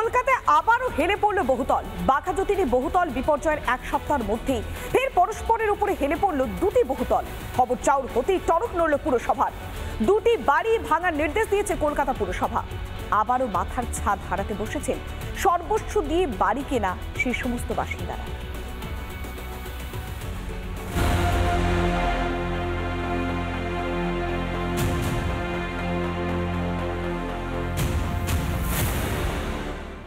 কলকাতায় আবারও হেলে পড়ল বহুতল। বাঘাযতীনে বহুতল বিপর্যয়ের এক সপ্তাহের মধ্যেই ফের পরস্পরের উপরে হেলে পড়ল দুটি বহুতল। খবর চাউর হতেই টনক নড়ল পুরসভার। দুটি বাড়ি ভাঙার নির্দেশ দিয়েছে কলকাতা পুরসভা। আবারও মাথার ছাদ হারাতে বসেছেন সর্বস্ব দিয়ে বাড়ি কেনা সেই সমস্ত বাসিন্দারা।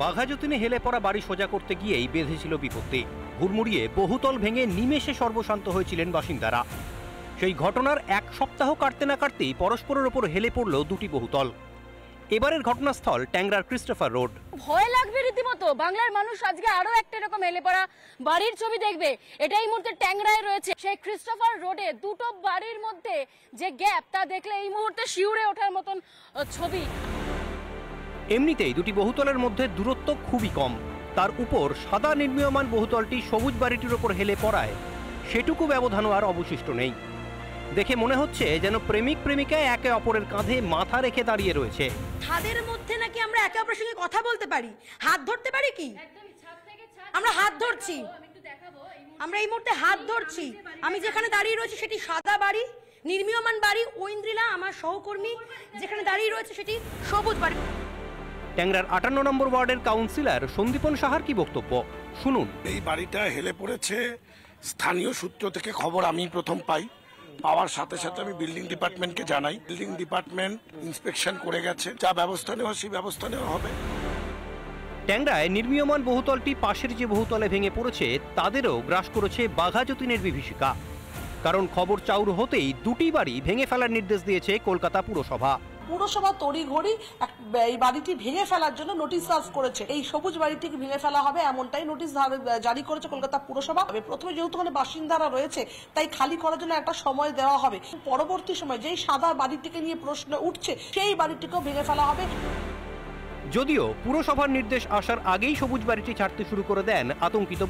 বাঘাযতীনে হেলে পড়া বাড়ি সোজা করতে গিয়েই বেঁধেছিল বিপত্তি। হুড়মুড়িয়ে বহুতল ভেঙে নিমেষে সর্বশান্ত হয়েছিলেন বাসিন্দারা। সেই ঘটনার এক সপ্তাহ কাটতে না কাটতেই পরস্পরের ওপর হেলে পড়ল দুটি বহুতল। এবারের ঘটনাস্থল ট্যাংরার ক্রিস্টোফার রোড। ভয় লাগবে রীতিমতো। বাংলার মানুষ আজকে আরো একটা এরকম হেলে পড়া বাড়ির ছবি দেখবে। এটা এই মুহূর্তে ট্যাংরায় রয়েছে। সেই ক্রিস্টোফার রোডে দুটো বাড়ির মধ্যে যে গ্যাপ, তা দেখলে এই মুহূর্তে শিউরে ওঠার মতন ছবি। এমনিতেই দুটি বহুতলের মধ্যে দূরত্ব খুবই কম, তার উপর সাদা নির্মীয়মান বহুতলটি সবুজ বাড়িটির ওপর হেলে পড়ায় সেটুকু ব্যবধানও আর অবশিষ্ট নেই। দেখে মনে হচ্ছে যেন প্রেমিক প্রেমিকা একে অপরের কাঁধে মাথা রেখে দাঁড়িয়ে রয়েছে। ছাদের মধ্যে নাকি আমরা একে অপরের সঙ্গে কথা বলতে পারি, হাত ধরতে পারি কি? আমরা হাত ধরছি, আমরা এই মুহূর্তে হাত ধরছি। আমি যেখানে দাঁড়িয়ে রয়েছি সেটি সাদা বাড়ি, নির্মীয়মান বাড়ি। ঐন্দ্রিলা আমার সহকর্মী যেখানে দাঁড়িয়ে রয়েছে সেটি সবুজ বাড়ি। ট্যাংরার 58 নম্বর ওয়ার্ডের কাউন্সিলর সন্দীপন সাহার কি বক্তব্য শুনুন। এই বাড়িটা হেলে পড়েছে, স্থানীয় সূত্র থেকে খবর আমি প্রথম পাই। পাওয়ার সাথে সাথে আমি বিল্ডিং ডিপার্টমেন্টকে জানাই। বিল্ডিং ডিপার্টমেন্ট ইন্সপেকশন করে গেছে, যা ব্যবস্থা নেওয়া সেই ব্যবস্থা নেওয়া হবে। ট্যাংরায় নির্মীয়মান বহুতলটি পাশের যে বহুতলে ভেঙে পড়েছে তাদেরও গ্রাস করেছে বাঘাযতীনের বিভীষিকা। কারণ খবর চাউর হতেই দুটি বাড়ি ভেঙে ফেলার নির্দেশ দিয়েছে কলকাতা পুরসভা। পুরসভা তড়িঘড়ি এই বাড়িটি ভেঙে ফেলার জন্য নোটিশ সার্ভ করেছে। এই সবুজ বাড়িটিকে ভেঙে ফেলা হবে এমনটাই নোটিশ জারি করেছে কলকাতা পুরসভা। প্রথমে যেহেতু মানে বাসিন্দারা রয়েছে তাই খালি করার জন্য একটা সময় দেওয়া হবে। পরবর্তী সময় যেই সাদা বাড়িটিকে নিয়ে প্রশ্ন উঠছে সেই বাড়িটিকেও ভেঙে ফেলা হবে। যদিও পুরসভার নির্দেশ আসার আগেই সবুজ বাড়িটি ছাড়তে শুরু করে দেন আতঙ্কিত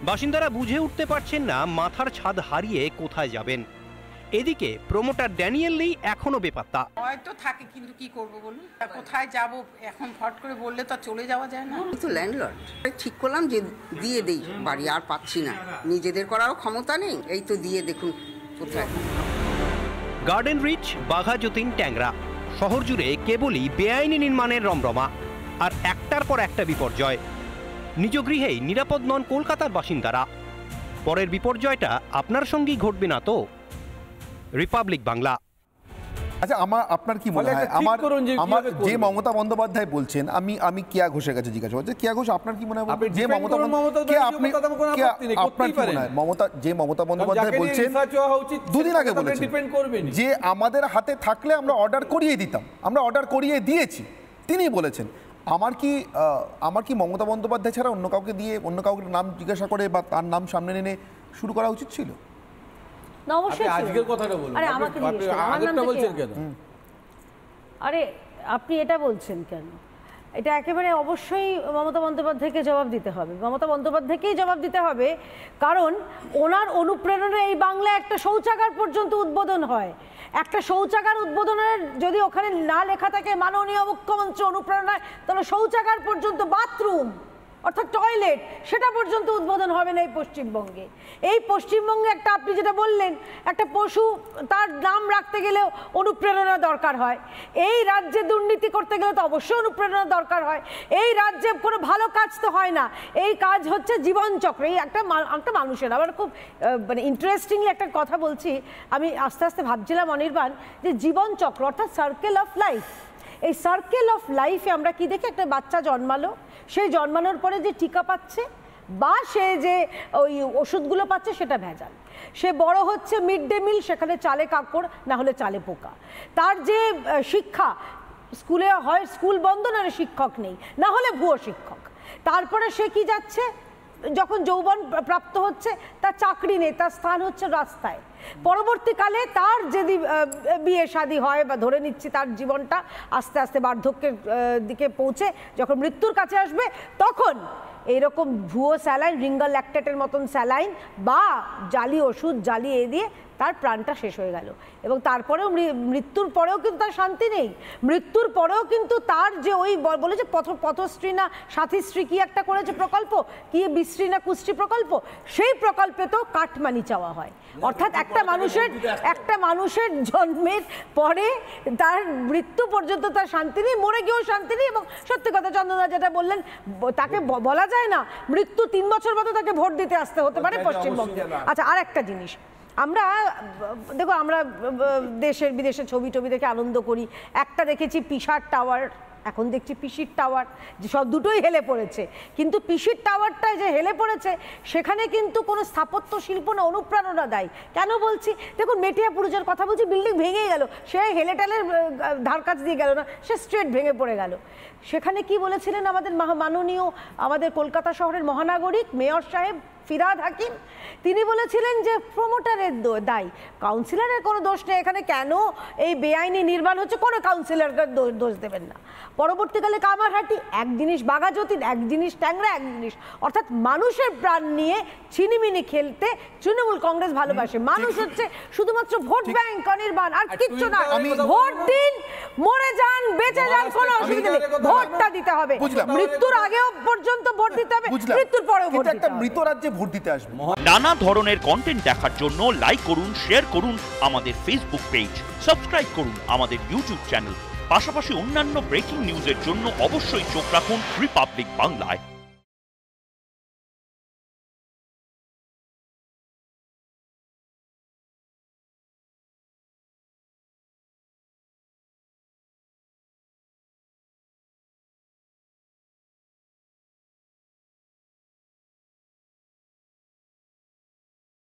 বাসিন্দারা বুঝে উঠতে পারছেন না মাথার ছাদ হারিয়ে কোথায় যাবেন। এদিকে প্রমোটার ড্যানিয়েল লি এখনো বেপাত্তা। হয়তো থাকে, কিন্তু কি করব বলুন, কোথায় যাব এখন? ফট করে বললে তো চলে যাওয়া যায় না। তো ল্যান্ডলর্ড ঠিক করলাম যে দিয়ে দেই বাড়ি, আর পাচ্ছি না, নিজেদের করারও ক্ষমতা নেই। এই তো দিয়ে দেখুন কোথায়। গার্ডেন রিচ, বাঘাযতীন, ট্যাংরা শহর জুড়ে কেবলই বেআইনি নির্মাণের রমরমা, আর একটার পর একটা বিপর্যয়। নিজ গৃহেই নিরাপদ নন কলকাতার বাসিন্দারা। পরের বিপর্যয়টা আপনার সঙ্গেই ঘটবে না তো? রিপাবলিক বাংলা। আচ্ছা, আপনার কি মনে হয় আমার যে মমতা বন্দ্যোপাধ্যায় বলছেন, আমি কিয়া ঘোষের কাছে জিজ্ঞাসা করছি, কিয়া ঘোষ আপনার কি মনে হয় যে মমতা বন্দ্যোপাধ্যায় বলছেন দুদিন আগে বলেছেন যে আমাদের হাতে থাকলে আমরা অর্ডার করিয়ে দিতাম, আমরা অর্ডার করিয়ে দিয়েছি, তিনি বলেছেন। আমার কি মমতা বন্দ্যোপাধ্যায় ছাড়া অন্য কাউকে দিয়ে অন্য কাউকে নাম জিজ্ঞাসা করে বা তার নাম সামনে এনে শুরু করা উচিত ছিল? আজকের কথাটা বলুন, আগেরটা বলছেন কেন? আরে আপনি এটা বলছেন কেন? এটা একেবারে অবশ্যই মমতা বন্দ্যোপাধ্যায়কে জবাব দিতে হবে। মমতা বন্দ্যোপাধ্যায়কেই জবাব দিতে হবে, কারণ ওনার অনুপ্রেরণায় এই বাংলায় একটা শৌচাগার পর্যন্ত উদ্বোধন হয়। একটা শৌচাগার উদ্বোধনের যদি ওখানে না লেখা থাকে মাননীয় মুখ্যমন্ত্রী অনুপ্রেরণায়, তাহলে শৌচাগার পর্যন্ত, বাথরুম অর্থাৎ টয়লেট, সেটা পর্যন্ত উদ্বোধন হবে না এই পশ্চিমবঙ্গে। এই পশ্চিমবঙ্গে একটা, আপনি যেটা বললেন, একটা পশু তার নাম রাখতে গেলেও অনুপ্রেরণা দরকার হয়। এই রাজ্যে দুর্নীতি করতে গেলে তো অবশ্যই অনুপ্রেরণা দরকার হয়। এই রাজ্যে কোনো ভালো কাজ তো হয় না, এই কাজ হচ্ছে জীবনচক্র। এই একটা মানুষের, আবার খুব মানে ইন্টারেস্টিংলি একটা কথা বলছি, আমি আস্তে আস্তে ভাবছিলাম অনির্বাণ, যে জীবনচক্র অর্থাৎ সার্কেল অফ লাইফ। এই সার্কেল অফ লাইফে আমরা কি দেখি, একটা বাচ্চা জন্মালো, সেই জন্মানোর পরে যে টিকা পাচ্ছে বা সে যে ওই ওষুধগুলো পাচ্ছে সেটা ভেজাল। সে বড় হচ্ছে, মিড ডে মিল, সেখানে চালে কাকড়, না হলে চালে পোকা। তার যে শিক্ষা, স্কুলে হয় স্কুল বন্ধ, না হলে শিক্ষক নেই, না হলে ভুয়ো শিক্ষক। তারপরে সে কি যাচ্ছে, যখন যৌবন প্রাপ্ত হচ্ছে, তার চাকরি নেই, তার স্থান হচ্ছে রাস্তায়। পরবর্তীকালে তার যদি বিয়ে শাদী হয় বা ধরে নিচ্ছি তার জীবনটা আস্তে আস্তে বার্ধক্যের দিকে পৌঁছে যখন মৃত্যুর কাছে আসবে, তখন এইরকম ভুয়ো স্যালাইন, রিঙ্গাল ল্যাকটেটের মতন স্যালাইন বা জালি ওষুধ জ্বালিয়ে দিয়ে তার প্রাণটা শেষ হয়ে গেল। এবং তারপরেও মৃত্যুর পরেও কিন্তু তার শান্তি নেই। মৃত্যুর পরেও কিন্তু তার যে ওই বলেছে পথশ্রী না সাথীশ্রী কি একটা করেছে প্রকল্প, কি বিশ্রী না কুশ্রী প্রকল্প, সেই প্রকল্পে তো কাটমানি চাওয়া হয়। অর্থাৎ একটা মানুষের জন্মের পরে তার মৃত্যু পর্যন্ত তার শান্তি নেই, মরে গিয়েও শান্তি নেই। এবং সত্যি কথা চন্দনা যেটা বললেন, তাকে বলা যায় না মৃত্যু 3 বছর মতো তাকে ভোট দিতে আসতে হতে পারে পশ্চিমবঙ্গে। আচ্ছা, আর একটা জিনিস, আমরা দেখো আমরা দেশের বিদেশে ছবি দেখে আনন্দ করি। একটা দেখেছি পিসার টাওয়ার, এখন দেখছি পিসির টাওয়ার, যে সব দুটোই হেলে পড়েছে। কিন্তু পিসির টাওয়ারটা যে হেলে পড়েছে সেখানে কিন্তু কোনো স্থাপত্য শিল্প না অনুপ্রেরণা দেয়। কেন বলছি, দেখুন মেটিয়াপুরুজের কথা বলছি, বিল্ডিং ভেঙে গেল, সে হেলে টেলে ধার কাছ দিয়ে গেল না, সে স্ট্রেট ভেঙে পড়ে গেল। সেখানে কি বলেছিলেন আমাদের মাননীয় আমাদের কলকাতা শহরের মহানাগরিক মেয়র সাহেব ফিরহাদ হাকিম, তিনি বলেছিলেন যে প্রমোটারের দায়, কাউন্সিলরের কোনো দোষ নেই এখানে। কেন এই বেআইনি নির্মাণ হচ্ছে, কোনো কাউন্সিলরকে দোষ দেবেন না। পরবর্তীকালে কামারহাটি এক জিনিস, বাঘাযতীন এক জিনিস, ট্যাংরা এক জিনিস। অর্থাৎ মানুষের প্রাণ নিয়ে ছিনিমিনি খেলতে তৃণমূল কংগ্রেস ভালোবাসে। মানুষ হচ্ছে শুধুমাত্র ভোট ব্যাংক অনির্বাণ, আর কিচ্ছু না। ভোট দিন, মরে যান, বেঁচে যান, কোনো অসুবিধা নেই, ভোটটা দিতে হবে। মৃত্যুর আগেও পর্যন্ত ভোট দিতে হবে, মৃত্যুর পরেও ভোট দিতে হবে। মৃত রাজ্যে ভোট দিতে আসবে। নানা ধরনের কন্টেন্ট দেখার জন্য লাইক করুন, শেয়ার করুন আমাদের ফেসবুক পেজ, সাবস্ক্রাইব করুন আমাদের ইউটিউব চ্যানেল। পাশাপাশি অন্যান্য ব্রেকিং নিউজের জন্য অবশ্যই চোখ রাখুন রিপাবলিক বাংলায়।